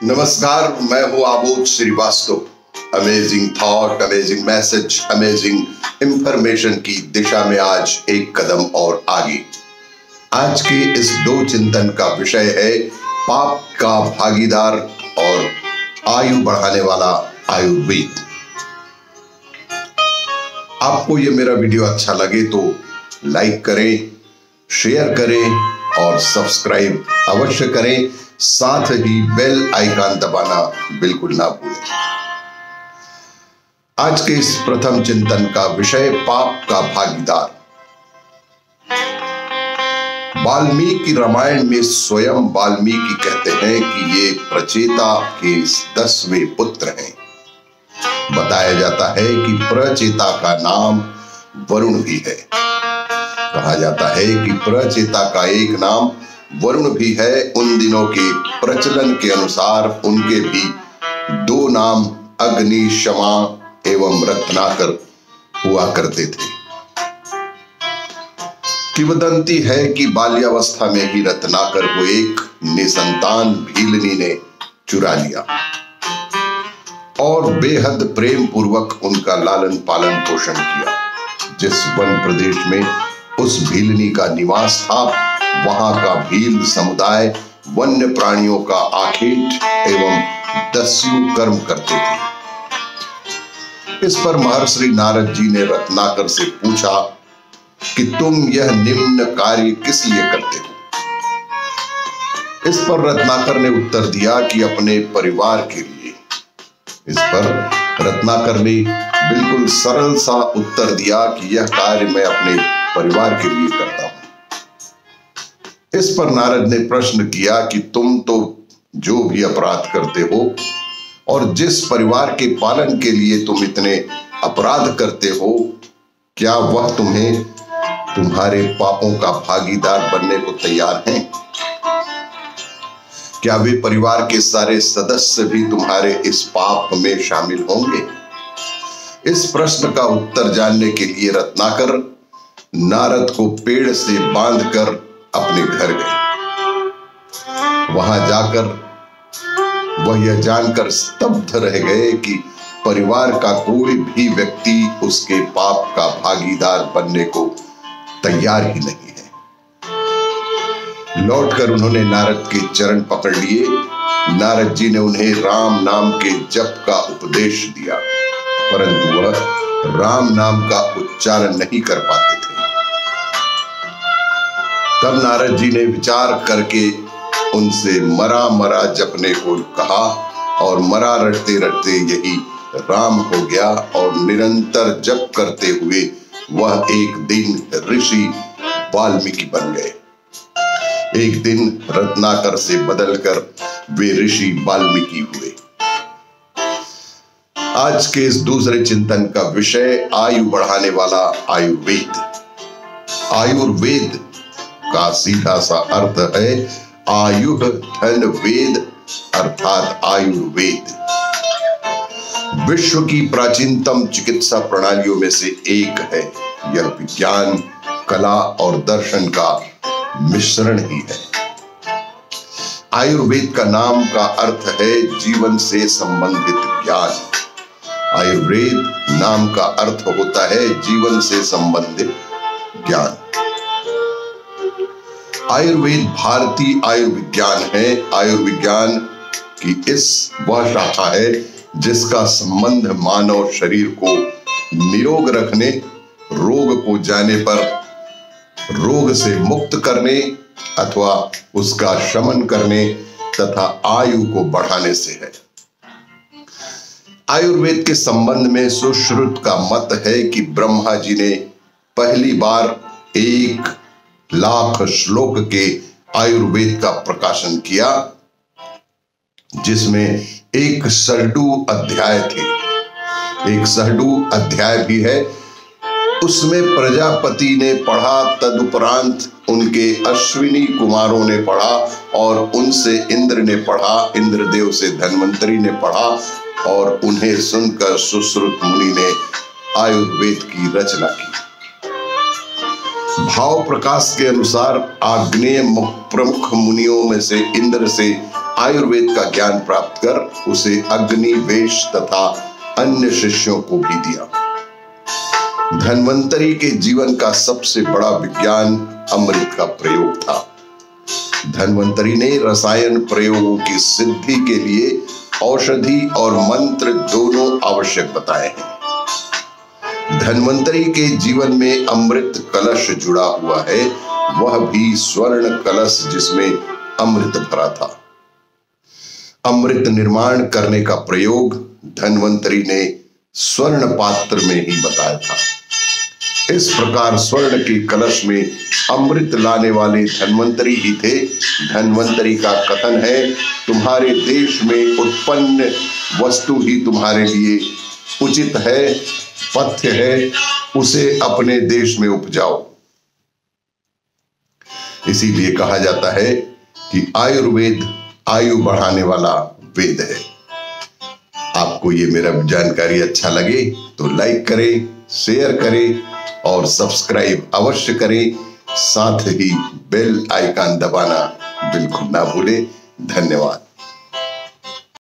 नमस्कार, मैं हूं Abodh Shrivastava. Amazing thought, amazing message, amazing information की दिशा में आज एक कदम और आगे। आज के इस दो चिंतन का विषय है पाप का भागीदार और आयु बढ़ाने वाला आयुर्वेद। आपको ये मेरा वीडियो अच्छा लगे तो लाइक करें, शेयर करें और सब्सक्राइब अवश्य करें। साथ ही बेल आइकन दबाना बिल्कुल ना भूलें। आज के इस प्रथम चिंतन का विषय पाप का भागीदार। वाल्मीकि रामायण में स्वयं वाल्मीकि कहते हैं कि ये प्रचेता के 10वें पुत्र हैं। बताया जाता है कि प्रचेता का नाम वरुण भी है। कहा जाता है कि प्रचेता का एक नाम वरुण भी है। उन दिनों के प्रचलन के अनुसार उनके भी दो नाम अग्नि, क्षमा एवं रत्नाकर हुआ करते थे। किंवदंती है कि बाल्यावस्था में ही रत्नाकर को एक निसंतान भीलनी ने चुरा लिया और बेहद प्रेम पूर्वक उनका लालन पालन पोषण किया। जिस वन प्रदेश में उस भीलनी का निवास था, वहां का भील समुदाय वन्य प्राणियों का आखेट एवं दस्यु कर्म करते थे। इस पर महर्षि नारद जी ने रत्नाकर से पूछा कि तुम यह निम्न कार्य किस लिए करते हो? इस पर रत्नाकर ने उत्तर दिया कि अपने परिवार के लिए। इस पर रत्नाकर ने बिल्कुल सरल सा उत्तर दिया कि यह कार्य मैं अपने परिवार के लिए करता हूं। इस पर नारद ने प्रश्न किया कि तुम तो जो भी अपराध करते हो और जिस परिवार के पालन के लिए तुम इतने अपराध करते हो, क्या वह तुम्हें तुम्हारे पापों का भागीदार बनने को तैयार हैं? क्या वे परिवार के सारे सदस्य भी तुम्हारे इस पाप में शामिल होंगे? इस प्रश्न का उत्तर जानने के लिए रत्नाकर नारद को पेड़ से बांधकर अपने घर गए। वहां जाकर वह यह जानकर स्तब्ध रह गए कि परिवार का कोई भी व्यक्ति उसके पाप का भागीदार बनने को तैयार ही नहीं है। लौटकर उन्होंने नारद के चरण पकड़ लिए। नारद जी ने उन्हें राम नाम के जप का उपदेश दिया, परंतु वह राम नाम का उच्चारण नहीं कर पाते थे। तब नारद जी ने विचार करके उनसे मरा मरा जपने को कहा और मरा रटते रटते यही राम हो गया और निरंतर जप करते हुए वह एक दिन ऋषि वाल्मीकि बन गए। एक दिन रत्नाकर से बदलकर वे ऋषि वाल्मीकि हुए। आज के इस दूसरे चिंतन का विषय आयु बढ़ाने वाला आयुर्वेद। आयुर्वेद का सीधा सा अर्थ है आयुः धन वेद अर्थात आयुर्वेद। विश्व की प्राचीनतम चिकित्सा प्रणालियों में से एक है। यह विज्ञान, कला और दर्शन का मिश्रण ही है। आयुर्वेद का नाम का अर्थ है जीवन से संबंधित ज्ञान। आयुर्वेद नाम का अर्थ होता है जीवन से संबंधित ज्ञान। आयुर्वेद भारतीय आयुर्विज्ञान है। आयुर्विज्ञान की वह शाखा है जिसका संबंध मानव शरीर को निरोग रखने, रोग को जाने पर रोग से मुक्त करने अथवा उसका शमन करने तथा आयु को बढ़ाने से है। आयुर्वेद के संबंध में सुश्रुत का मत है कि ब्रह्मा जी ने पहली बार 1,00,000 श्लोक के आयुर्वेद का प्रकाशन किया, जिसमें एक सरडू अध्याय थे। एक सरडू अध्याय भी है। उसमें प्रजापति ने पढ़ा, तदुपरांत उनके अश्विनी कुमारों ने पढ़ा और उनसे इंद्र ने पढ़ा, इंद्रदेव से धन्वंतरी ने पढ़ा और उन्हें सुनकर सुश्रुत मुनि ने आयुर्वेद की रचना की। भाव प्रकाश के अनुसार आग्नेय प्रमुख मुनियों में से इंद्र से आयुर्वेद का ज्ञान प्राप्त कर उसे अग्निवेश तथा अन्य शिष्यों को भी दिया। धन्वंतरी के जीवन का सबसे बड़ा विज्ञान अमृत का प्रयोग था। धन्वंतरी ने रसायन प्रयोगों की सिद्धि के लिए औषधि और मंत्र दोनों आवश्यक बताए हैं। धन्वंतरी के जीवन में अमृत कलश जुड़ा हुआ है, वह भी स्वर्ण कलश जिसमें अमृत भरा था। अमृत निर्माण करने का प्रयोग धन्वंतरी ने स्वर्ण पात्र में ही बताया था। इस प्रकार स्वर्ण के कलश में अमृत लाने वाले धन्वंतरी ही थे। धन्वंतरी का कथन है, तुम्हारे देश में उत्पन्न वस्तु ही तुम्हारे लिए उचित है, पथ्य है, उसे अपने देश में उपजाओ। इसीलिए कहा जाता है कि आयुर्वेद आयु बढ़ाने वाला वेद है। आपको ये मेरा जानकारी अच्छा लगे तो लाइक करें, शेयर करें और सब्सक्राइब अवश्य करें। साथ ही बेल आइकन दबाना बिल्कुल ना भूलें। धन्यवाद।